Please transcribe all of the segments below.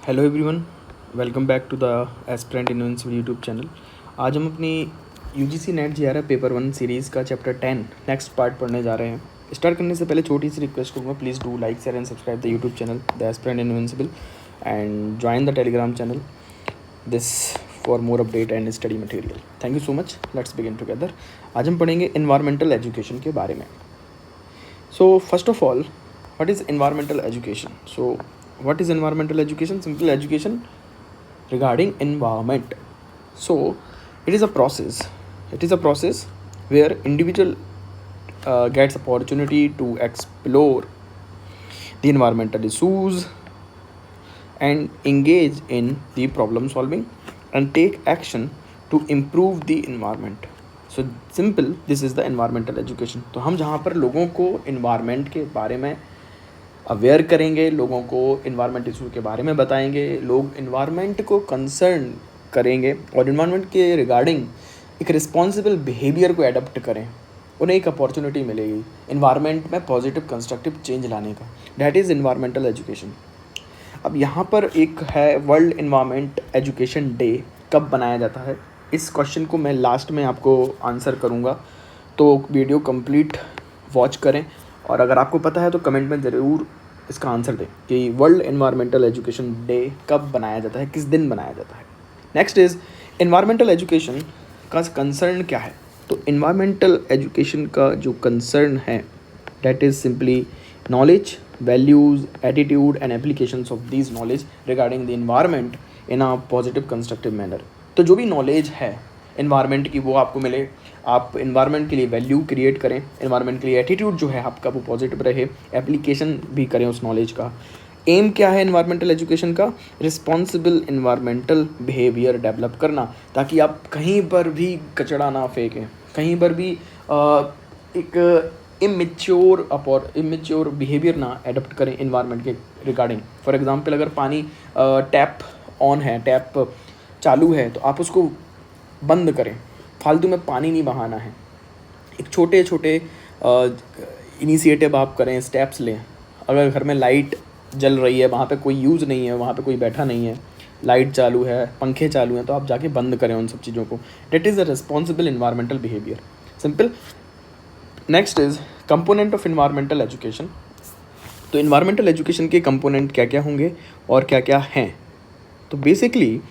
Hello everyone, welcome back to the Aspirant Invincible YouTube channel. आज हम अपनी UGC net JRF paper 1 series का chapter 10 next part पढ़ने जा रहे हैं। स्टार्ट करने से पहले छोटी सी रिक्वेस्ट करूँगा, please do like share and subscribe the YouTube channel the Aspirant Invincible and join the Telegram channel this for more update and study material. Thank you so much. Let's begin together. आज हम पढ़ेंगे environmental education के बारे में। So first of all, what is environmental education? So what is environmental education? Simple education regarding environment. So it is a process where individual gets opportunity to explore the environmental issues and engage in the problem solving and take action to improve the environment. So simple, this is the environmental education. तो हम जहाँ पर लोगों को environment के बारे में aware करेंगे, लोगों को इन्वायरमेंट इशू के बारे में बताएंगे, लोग इन्वायरमेंट को कंसर्न करेंगे और इन्वायरमेंट के रिगार्डिंग एक रिस्पॉन्सिबल बिहेवियर को एडप्ट करें, उन्हें एक अपॉर्चुनिटी मिलेगी इन्वायरमेंट में पॉजिटिव कंस्ट्रक्टिव चेंज लाने का। That is environmental education. अब यहाँ पर एक है वर्ल्ड इन्वायरमेंट एजुकेशन डे कब बनाया जाता है। इस क्वेश्चन को मैं लास्ट में आपको आंसर करूँगा, तो वीडियो कंप्लीट वॉच करें और अगर आपको पता है तो कमेंट में ज़रूर इसका आंसर दें कि वर्ल्ड इन्वायरमेंटल एजुकेशन डे कब बनाया जाता है, किस दिन बनाया जाता है। नेक्स्ट इज़ इन्वायरमेंटल एजुकेशन का कंसर्न क्या है। तो इन्वायरमेंटल एजुकेशन का जो कंसर्न है that is simply knowledge, values, attitude and applications of these knowledge regarding the environment in a positive constructive manner. तो जो भी नॉलेज है इन्वायरमेंट की वो आपको मिले, आप इन्वायरमेंट के लिए वैल्यू क्रिएट करें, इन्वायरमेंट के लिए एटीट्यूड जो है आपका वो पॉजिटिव रहे, एप्लीकेशन भी करें उस नॉलेज का। एम क्या है इन्वायरमेंटल एजुकेशन का? रिस्पॉन्सिबल इन्वायरमेंटल बिहेवियर डेवलप करना, ताकि आप कहीं पर भी कचरा ना फेंकें, कहीं पर भी एक इमेच्योर बिहेवियर ना एडप्ट करें इन्वायरमेंट के रिगार्डिंग। फॉर एग्जांपल, अगर पानी टैप ऑन है, टैप चालू है, तो आप उसको बंद करें, फालतू में पानी नहीं बहाना है। एक छोटे छोटे इनिशिएटिव आप करें, स्टेप्स लें। अगर घर में लाइट जल रही है, वहाँ पे कोई यूज़ नहीं है, वहाँ पे कोई बैठा नहीं है, लाइट चालू है, पंखे चालू हैं, तो आप जाके बंद करें उन सब चीज़ों को। That is a responsible environmental behaviour. Simple. Next is component of environmental education. तो इन्वायरमेंटल एजुकेशन के कंपोनेंट क्या क्या होंगे और क्या क्या हैं? तो basically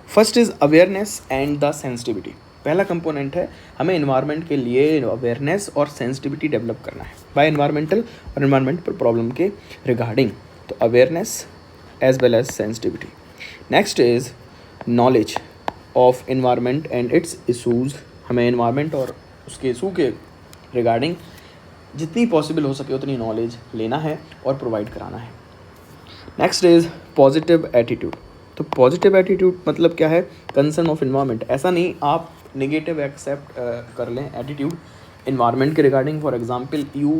first is awareness and the sensitivity. पहला कंपोनेंट है, हमें इन्वायरमेंट के लिए अवेयरनेस और सेंसिटिविटी डेवलप करना है बाय इन्वायरमेंटल और इन्वायरमेंट पर प्रॉब्लम के रिगार्डिंग। तो awareness as well as sensitivity. Next is knowledge of environment and its issues. हमें इन्वायरमेंट और उसके इशू के रिगार्डिंग जितनी पॉसिबल हो सके उतनी नॉलेज लेना है और प्रोवाइड कराना है। Next is positive attitude. तो पॉजिटिव एटीट्यूड मतलब क्या है? Concern of environment. ऐसा नहीं आप नेगेटिव एक्सेप्ट कर लें एटीट्यूड इन्वायरमेंट के regarding. For example, you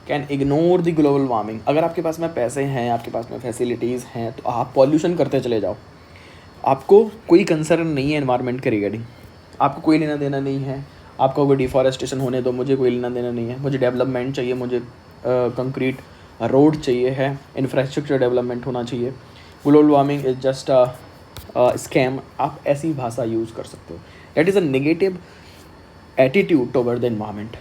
can ignore the global warming. अगर आपके पास में पैसे हैं, आपके पास में फैसिलिटीज़ हैं, तो आप पॉल्यूशन करते चले जाओ, आपको कोई कंसर्न नहीं है इन्वायरमेंट के रिगार्डिंग, आपको कोई लेना देना नहीं है। आपका कोई डिफॉरेस्टेशन होने दो, मुझे कोई लेना देना नहीं है। मुझे डेवलपमेंट चाहिए, मुझे कंक्रीट रोड चाहिए है, इंफ्रास्ट्रक्चर डेवलपमेंट होना चाहिए। Global warming is just a scam. आप ऐसी भाषा यूज़ कर सकते हो। That is a negative attitude toward the environment.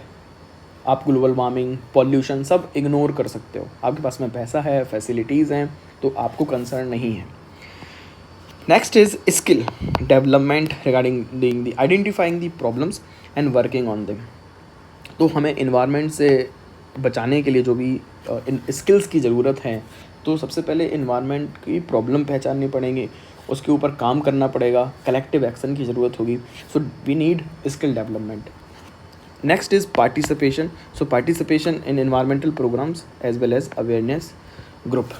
आप ग्लोबल वार्मिंग, पॉल्यूशन सब इग्नोर कर सकते हो। आपके पास में पैसा है, फैसिलिटीज़ हैं, तो आपको कंसर्न नहीं है। Next is skill development regarding the identifying the problems and working on them. तो हमें इन्वायरमेंट से बचाने के लिए जो भी इन स्किल्स की ज़रूरत है, तो सबसे पहले इन्वायरमेंट की प्रॉब्लम पहचाननी पड़ेंगी, उसके ऊपर काम करना पड़ेगा, कलेक्टिव एक्शन की ज़रूरत होगी। So we need skill development. Next is participation. So participation in environmental programs as well as awareness group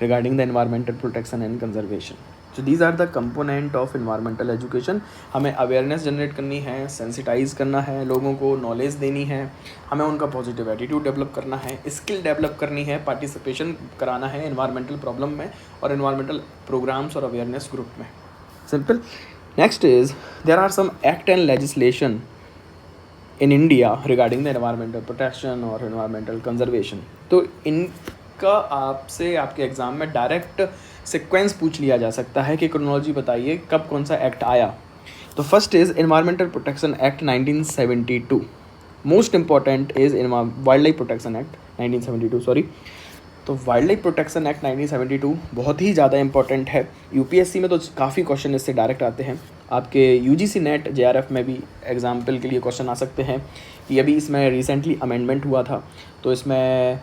regarding the environmental protection and conservation. So these are the component of environmental education. हमें awareness generate करनी है, sensitize करना है, लोगों को knowledge देनी है, हमें उनका पॉजिटिव एटीट्यूड डेवलप करना है, स्किल डेवलप करनी है, पार्टिसिपेशन कराना है इन्वायरमेंटल प्रॉब्लम में और इन्वायरमेंटल प्रोग्राम्स और अवेयरनेस ग्रुप में। Simple. Next is there are some act and legislation in India regarding the environmental protection or environmental conservation. तो इन का आपसे आपके एग्ज़ाम में डायरेक्ट सीक्वेंस पूछ लिया जा सकता है कि क्रोनोलॉजी बताइए कब कौन सा एक्ट आया। तो first is environmental protection act 1972। Most important is wild life protection act 1972, sorry. तो वाइल्ड लाइफ प्रोटेक्शन एक्ट 1972 बहुत ही ज़्यादा इंपॉर्टेंट है। यूपीएससी में तो काफ़ी क्वेश्चन इससे डायरेक्ट आते हैं। आपके यूजीसी नेट जेआरएफ में भी एग्जाम्पल के लिए क्वेश्चन आ सकते हैं कि अभी इसमें रिसेंटली अमेंडमेंट हुआ था, तो इसमें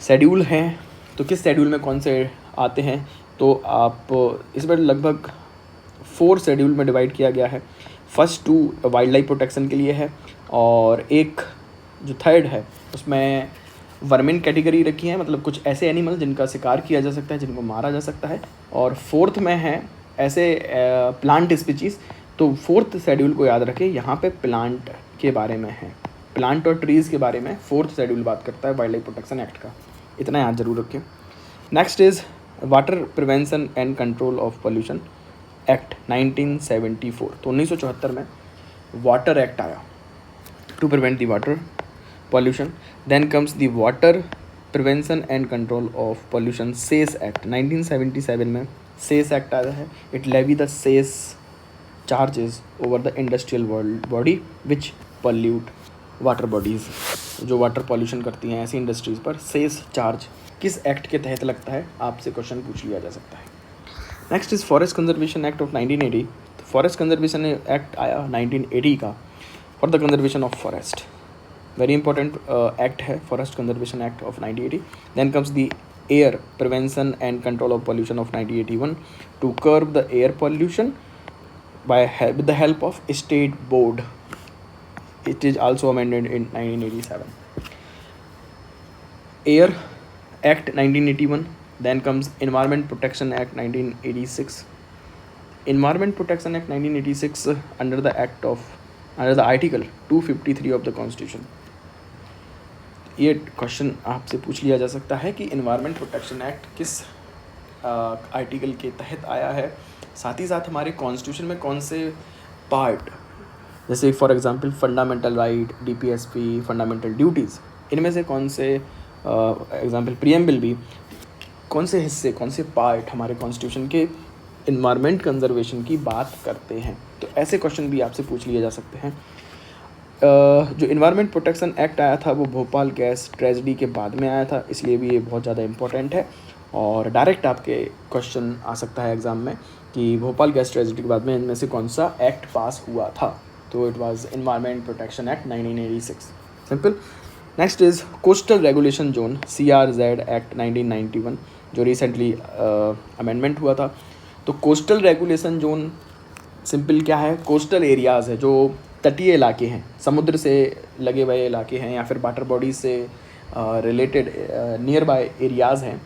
शेड्यूल हैं, तो किस शेड्यूल में कौन से आते हैं। तो आप इसमें लगभग 4 शेड्यूल में डिवाइड किया गया है। फर्स्ट 2 वाइल्ड लाइफ प्रोटेक्शन के लिए है, और एक जो थर्ड है उसमें वर्मिन कैटेगरी रखी है, मतलब कुछ ऐसे एनिमल जिनका शिकार किया जा सकता है, जिनको मारा जा सकता है। और फोर्थ में है ऐसे प्लांट स्पीचीज़। तो फोर्थ शेड्यूल को याद रखें, यहाँ पे प्लांट के बारे में है, प्लांट और ट्रीज़ के बारे में फोर्थ शेड्यूल बात करता है वाइल्ड लाइफ प्रोटेक्शन एक्ट का, इतना याद जरूर रखें। Next is water prevention and control of pollution act 1974। तो 1974 में वाटर एक्ट आया to prevent the water pollution. Then comes the water prevention and control of pollution cess act 1977 में cess act आया है। It levy the cess charges over the industrial body which pollute water bodies, जो water pollution करती हैं ऐसी industries पर cess charge किस act के तहत लगता है, आपसे क्वेश्चन पूछ लिया जा सकता है। Next is forest conservation act of 1980। तो फॉरेस्ट कंजर्वेशन एक्ट आया 1980 का for the conservation of forest, very important act है forest conservation act of 1980। Then comes the air prevention and control of pollution of 1981 to curb the air pollution with the help of state board. It is also amended in 1987. Air Act 1981. Then comes Environment Protection Act 1986. Environment Protection Act 1986 under the Article 253 of the Constitution. ये question आपसे पूछ लिया जा सकता है कि environment protection act किस article के तहत आया है, साथ ही साथ हमारे कॉन्स्टिट्यूशन में कौन से पार्ट, जैसे for example fundamental right, DPSP, fundamental duties, इनमें से कौन से एग्जांपल प्रीएम्बल भी, कौन से हिस्से, कौन से पार्ट हमारे कॉन्स्टिट्यूशन के इन्वायरमेंट कंजर्वेशन की बात करते हैं। तो ऐसे क्वेश्चन भी आपसे पूछ लिए जा सकते हैं। जो इन्वायरमेंट प्रोटेक्शन एक्ट आया था वो भोपाल गैस ट्रेजेडी के बाद में आया था, इसलिए भी ये बहुत ज़्यादा इम्पोर्टेंट है और डायरेक्ट आपके क्वेश्चन आ सकता है एग्ज़ाम में कि भोपाल गैस ट्रेजेडी के बाद में इनमें से कौन सा एक्ट पास हुआ था। तो it was environment protection act 1986, simple. Next is coastal regulation zone CRZ act 1991, जो रिसेंटली अमेंडमेंट हुआ था। तो कोस्टल रेगुलेशन जोन सिंपल क्या है, कोस्टल एरियाज़ है, जो तटीय इलाके हैं, समुद्र से लगे हुए इलाके हैं या फिर वाटर बॉडी से रिलेटेड नियर बाय एरियाज़ हैं,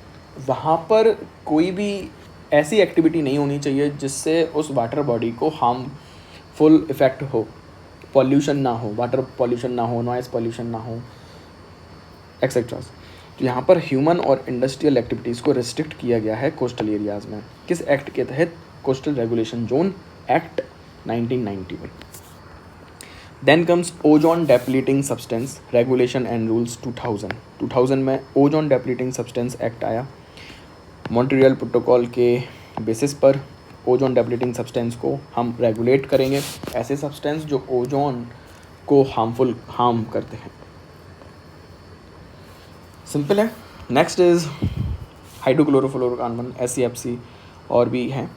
वहाँ पर कोई भी ऐसी एक्टिविटी नहीं होनी चाहिए जिससे उस वाटर बॉडी को हार्मफुल इफ़ेक्ट हो, पॉल्यूशन ना हो, वाटर पॉल्यूशन ना हो, नॉइज़ पॉल्यूशन ना हो, एक्सेट्रा। तो यहाँ पर ह्यूमन और इंडस्ट्रियल एक्टिविटीज़ को रिस्ट्रिक्ट किया गया है कोस्टल एरियाज़ में। किस एक्ट के तहत? Coastal regulation zone act 1991। Then comes ozone depleting substance regulation and rules 2000 में ओजोन डेप्लीटिंग सब्सटेंस एक्ट आया। मॉन्ट्रियल प्रोटोकॉल के बेसिस पर ओजोन डेप्लीटिंग सब्सटेंस को हम रेगुलेट करेंगे, ऐसे सब्सटेंस जो ओजोन को हार्म करते हैं। सिंपल है। नेक्स्ट इज़ हाइड्रोक्लोरोफ्लोरोकार्बन SCFC और भी हैं।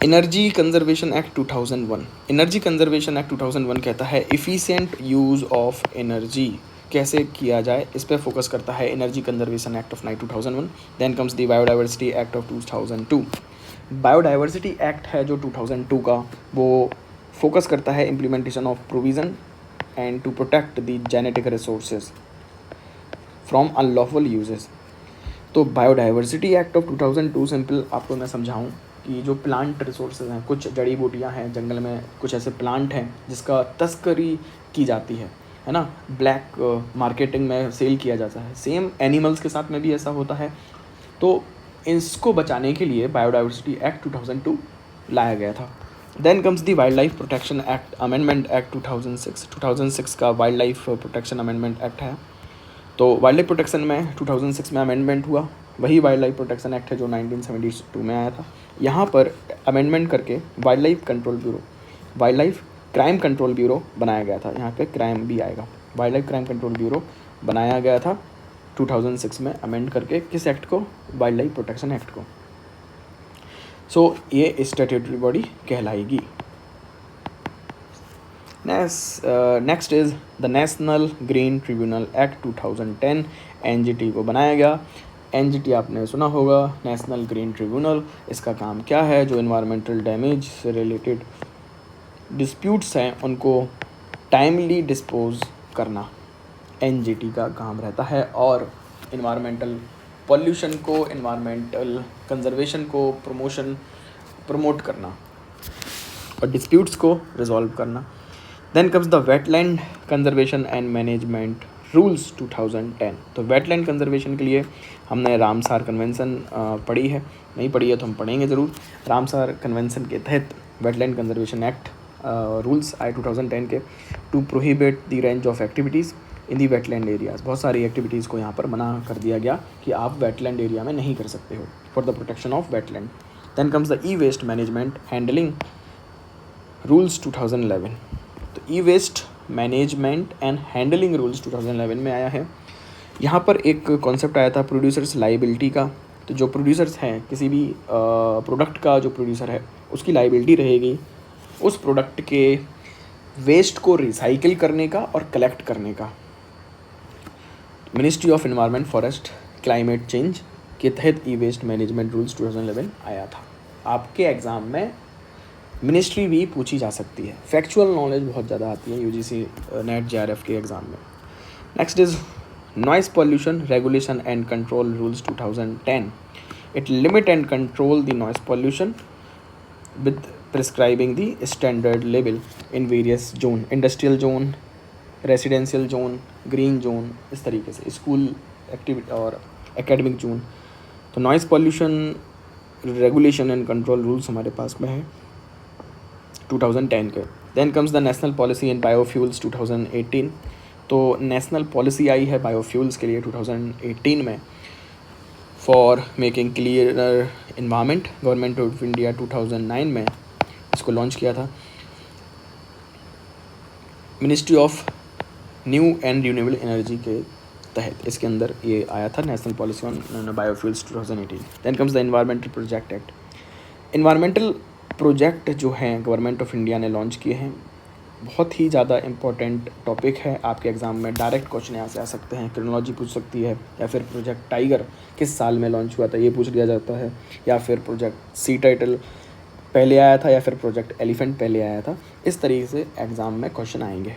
Energy conservation act 2001। Energy conservation act 2001 कहता है एफिशिएंट यूज़ ऑफ एनर्जी कैसे किया जाए, इस पर फोकस करता है energy conservation act of 2001। Then comes the biodiversity act of 2002। Biodiversity act है जो 2002 का, वो फोकस करता है implementation of provision and to protect the genetic resources from unlawful uses. तो बायोडाइवर्सिटी एक्ट ऑफ 2002 सिंपल आपको मैं समझाऊँ कि जो प्लांट रिसोर्सेज हैं, कुछ जड़ी बूटियाँ हैं जंगल में, कुछ ऐसे प्लांट हैं जिसका तस्करी की जाती है ना, ब्लैक मार्केटिंग में सेल किया जाता है। सेम एनिमल्स के साथ में भी ऐसा होता है। तो इसको बचाने के लिए बायोडाइवर्सिटी एक्ट 2002 लाया गया था। Then comes the wildlife protection act amendment act 2006 का wildlife protection amendment act है। तो वाइल्ड लाइफ प्रोटेक्शन में 2006 में अमेंडमेंट हुआ, वही वाइल्ड लाइफ प्रोटेक्शन एक्ट है जो 1972 में आया था। यहाँ पर अमेंडमेंट करके wild life control bureau, wild life crime control bureau बनाया गया था। यहाँ पे क्राइम भी आएगा। Wild life crime control bureau बनाया गया था 2006 में अमेंड करके, किस एक्ट को? वाइल्ड लाइफ प्रोटेक्शन एक्ट को। सो ये स्टैट्यूटरी बॉडी कहलाएगी। Next is the national green tribunal act 2010, NGT को बनाया गया। एनजीटी आपने सुना होगा, नेशनल ग्रीन ट्रिब्यूनल। इसका काम क्या है? जो इन्वायरमेंटल डैमेज से रिलेटेड डिस्प्यूट्स हैं उनको टाइमली डिस्पोज करना एनजीटी का काम रहता है, और इन्वायरमेंटल पॉल्यूशन को, इन्वायरमेंटल कंजर्वेशन को प्रमोट करना और डिस्प्यूट्स को रिजॉल्व करना। Then comes the wetland conservation and management rules 2010। तो वेटलैंड कंजर्वेशन के लिए हमने रामसार कन्वेंशन पढ़ी है, नहीं पढ़ी है तो हम पढ़ेंगे ज़रूर। रामसार कन्वेंशन के तहत वेटलैंड कंजर्वेशन एक्ट रूल्स आए 2010 के, to prohibit the range of activities in the wetland areas. बहुत सारी एक्टिविटीज़ को यहाँ पर मना कर दिया गया कि आप वेटलैंड एरिया में नहीं कर सकते हो, for the protection of wetland. Then comes the E waste management handling rules 2011। तो E waste management and handling rules 2011 में आया है। यहाँ पर एक कॉन्सेप्ट आया था प्रोड्यूसर्स लाइबिलिटी का। तो जो प्रोड्यूसर्स हैं, किसी भी प्रोडक्ट का जो प्रोड्यूसर है उसकी लाइबिलिटी रहेगी उस प्रोडक्ट के वेस्ट को रिसाइकिल करने का और कलेक्ट करने का। Ministry of environment, forest, climate change के तहत ई वेस्ट मैनेजमेंट रूल्स 2011 आया था। आपके एग्ज़ाम में मिनिस्ट्री भी पूछी जा सकती है। फैक्चुअल नॉलेज बहुत ज़्यादा आती है यूजीसी नेट जेआरएफ के एग्ज़ाम में। Next is noise pollution regulation and control rules 2010। It limit and control the noise pollution with prescribing the standard level in various zone, industrial zone, residential zone, green zone, इस तरीके से school activity और academic zone. तो noise pollution regulation and control rules हमारे पास में है 2010 के। Then comes the national policy in biofuels 2018। तो नेशनल पॉलिसी आई है बायोफ्यूल्स के लिए 2018 में, for making clearer environment. Government of India 2009 में इसको लॉन्च किया था। Ministry of new and renewable energy के तहत इसके अंदर ये आया था, national policy on biofuels 2018। Then comes the environmental project act. Environmental project जो हैं गवर्नमेंट ऑफ इंडिया ने लॉन्च किए हैं, बहुत ही ज़्यादा इम्पोर्टेंट टॉपिक है। आपके एग्ज़ाम में डायरेक्ट क्वेश्चन यहाँ से आ सकते हैं। क्रोनोलॉजी पूछ सकती है, या फिर प्रोजेक्ट टाइगर किस साल में लॉन्च हुआ था ये पूछ लिया जाता है, या फिर प्रोजेक्ट सी टाइटल पहले आया था, या फिर प्रोजेक्ट एलिफेंट पहले आया था। इस तरीके से एग्ज़ाम में क्वेश्चन आएंगे।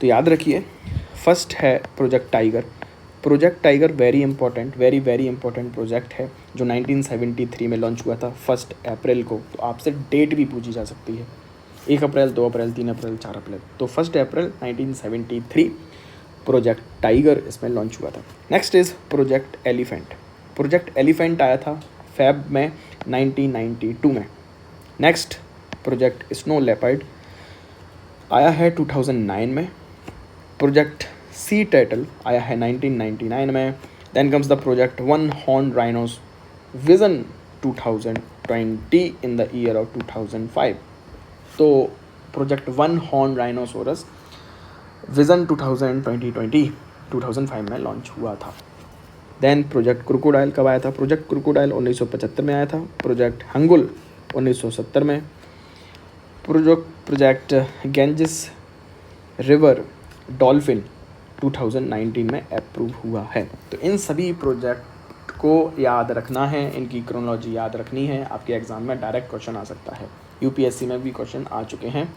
तो याद रखिए, फर्स्ट है project tiger. Project tiger very important, very important project है जो 1973 में लॉन्च हुआ था 1 अप्रैल को। तो आपसे डेट भी पूछी जा सकती है, 1 अप्रैल, 2 अप्रैल, 3 अप्रैल, 4 अप्रैल। तो 1 अप्रैल 1973 प्रोजेक्ट टाइगर इसमें लॉन्च हुआ था। Next is project elephant. Project elephant आया था फेब में 1992 में। नेक्स्ट प्रोजेक्ट स्नो लेपर्ड आया है 2009 में। प्रोजेक्ट सी टर्टल आया है 1999 में। Then comes the project one horn rhinos vision 2020 in the year of 2005। तो project one horn rhinoceros vision 2005 में लॉन्च हुआ था। देन प्रोजेक्ट क्रोकोडाइल कब आया था? प्रोजेक्ट क्रोकोडाइल 1975 में आया था। प्रोजेक्ट हंगुल 1970 में। प्रोजेक्ट गेंजिस रिवर डॉल्फिन 2019 में अप्रूव हुआ है। तो इन सभी प्रोजेक्ट को याद रखना है, इनकी क्रोनोलॉजी याद रखनी है। आपके एग्ज़ाम में डायरेक्ट क्वेश्चन आ सकता है। यूपीएससी में भी क्वेश्चन आ चुके हैं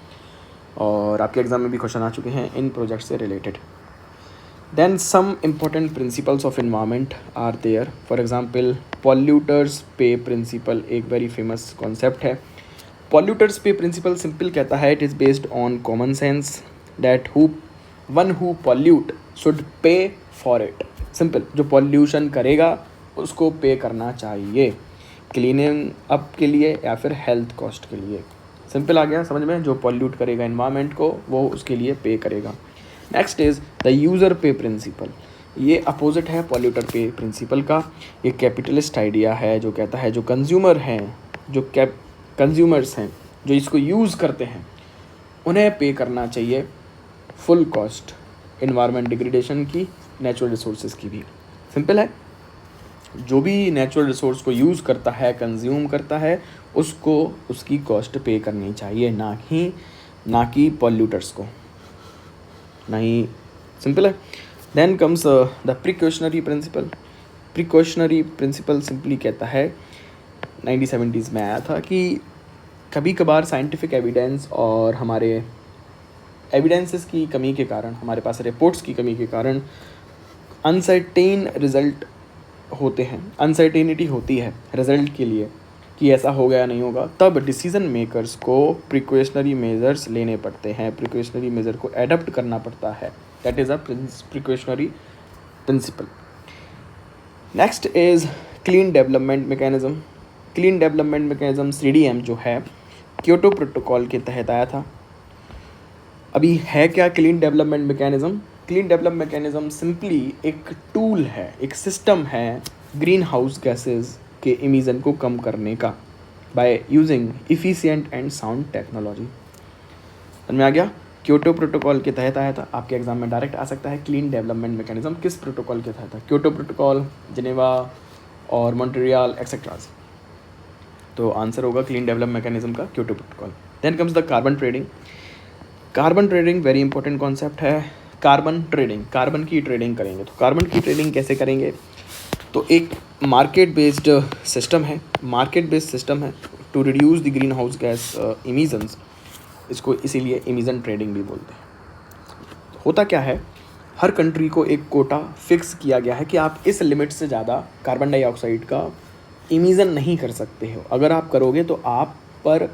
और आपके एग्ज़ाम में भी क्वेश्चन आ चुके हैं इन प्रोजेक्ट से related. Then some important principles of environment are there. For example polluters pay principle एक वेरी फेमस कॉन्सेप्ट है। पॉल्यूटर्स पे प्रिंसिपल सिंपल कहता है, it is based on common sense that one who pollute should pay for it. Simple, जो pollution करेगा उसको पे करना चाहिए, क्लीनिंग अप के लिए या फिर हेल्थ कॉस्ट के लिए। सिंपल आ गया समझ में? जो पॉल्यूट करेगा एनवायरनमेंट को वो उसके लिए पे करेगा। नेक्स्ट इज़ द यूज़र पे प्रिंसिपल। ये अपोजिट है पॉल्यूटर पे प्रिंसिपल का। ये कैपिटलिस्ट आइडिया है जो कहता है जो कंज्यूमर हैं, जो कंज्यूमर्स हैं, जो इसको यूज़ करते हैं, उन्हें पे करना चाहिए फुल कॉस्ट इन्वायरमेंट डिग्रेडेशन की, नेचुरल रिसोर्सेज की भी। सिंपल है, जो भी नेचुरल रिसोर्स को यूज़ करता है, कंज्यूम करता है, उसको उसकी कॉस्ट पे करनी चाहिए, ना कि पॉल्यूटर्स को, नहीं। सिंपल है। Then comes the precautionary principle. Precautionary principle simply कहता है, 1970s में आया था कि कभी कभार साइंटिफिक एविडेंस और हमारे एविडेंसेस की कमी के कारण, हमारे पास रिपोर्ट्स की कमी के कारण अनसर्टेन रिजल्ट होते हैं, अनसर्टेनिटी होती है रिजल्ट के लिए कि ऐसा होगा या नहीं होगा, तब डिसीजन मेकर्स को प्रिकॉशनरी मेजर्स लेने पड़ते हैं, प्रिकॉशनरी मेजर को एडप्ट करना पड़ता है। That is a precautionary principle. Next is clean development mechanism. Clean development mechanism CDM जो है क्योटो प्रोटोकॉल के तहत आया था। अभी है क्या clean development mechanism? Clean development mechanism simply एक टूल है, एक सिस्टम है ग्रीन हाउस गैसेज के इमिशन को कम करने का by using efficient and sound technology. समझ में आ गया? क्योटो प्रोटोकॉल के तहत आया था, आपके एग्जाम में डायरेक्ट आ सकता है। क्लीन डेवलपमेंट मैकेनिज्म किस प्रोटोकॉल के तहत था? क्योटो प्रोटोकॉल, जिनेवा और मॉन्ट्रियल एक्सेट्राज। तो आंसर होगा क्लीन डेवलपमेंट मैकेनिज्म का Kyoto protocol. Then comes the carbon trading. Carbon trading very important concept है। कार्बन ट्रेडिंग, कार्बन की ट्रेडिंग करेंगे। तो कार्बन की ट्रेडिंग कैसे करेंगे? तो एक मार्केट बेस्ड सिस्टम है, मार्केट बेस्ड सिस्टम है to reduce the greenhouse gas emissions. इसको इसीलिए इमिशन ट्रेडिंग भी बोलते हैं। होता क्या है, हर कंट्री को एक कोटा फिक्स किया गया है कि आप इस लिमिट से ज़्यादा कार्बन डाइऑक्साइड का इमिशन नहीं कर सकते हो। अगर आप करोगे तो आप पर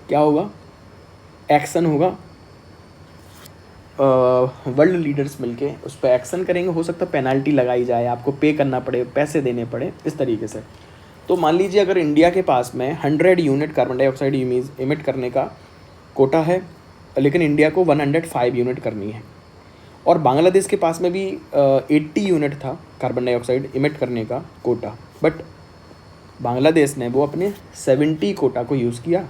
क्या होगा? एक्शन होगा। वर्ल्ड लीडर्स मिलके उस पर एक्शन करेंगे, हो सकता है पेनल्टी लगाई जाए, आपको पे करना पड़े, पैसे देने पड़े, इस तरीके से। तो मान लीजिए अगर इंडिया के पास में 100 यूनिट कार्बन डाइऑक्साइड इमिट करने का कोटा है, लेकिन इंडिया को 105 यूनिट करनी है, और बांग्लादेश के पास में भी 80 यूनिट था कार्बन डाइऑक्साइड इमिट करने का कोटा, बट बांग्लादेश ने वो अपने 70 कोटा को यूज़ किया,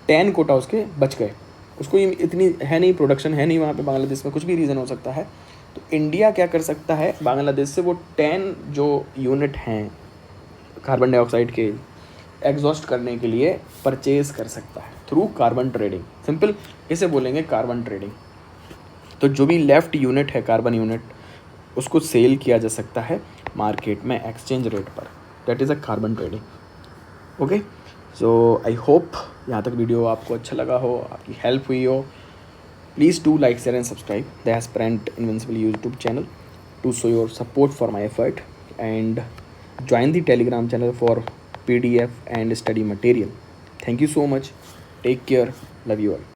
10 कोटा उसके बच गए। उसको इतनी है नहीं, प्रोडक्शन है नहीं वहाँ पे बांग्लादेश में, कुछ भी रीज़न हो सकता है। तो इंडिया क्या कर सकता है, बांग्लादेश से वो 10 जो यूनिट हैं कार्बन डाइऑक्साइड के एग्जॉस्ट करने के लिए परचेज कर सकता है थ्रू कार्बन ट्रेडिंग। सिंपल इसे बोलेंगे कार्बन ट्रेडिंग। तो जो भी लेफ्ट यूनिट है कार्बन यूनिट, उसको सेल किया जा सकता है मार्केट में एक्सचेंज रेट पर। That is a carbon trading. Okay, so I hope यहाँ तक वीडियो आपको अच्छा लगा हो, आपकी हेल्प हुई हो। Please do like, share and subscribe the Aspirant Invincible YouTube channel to show your support for my effort, and join the Telegram channel for PDF and study material. Thank you so much. Take care. Love you all.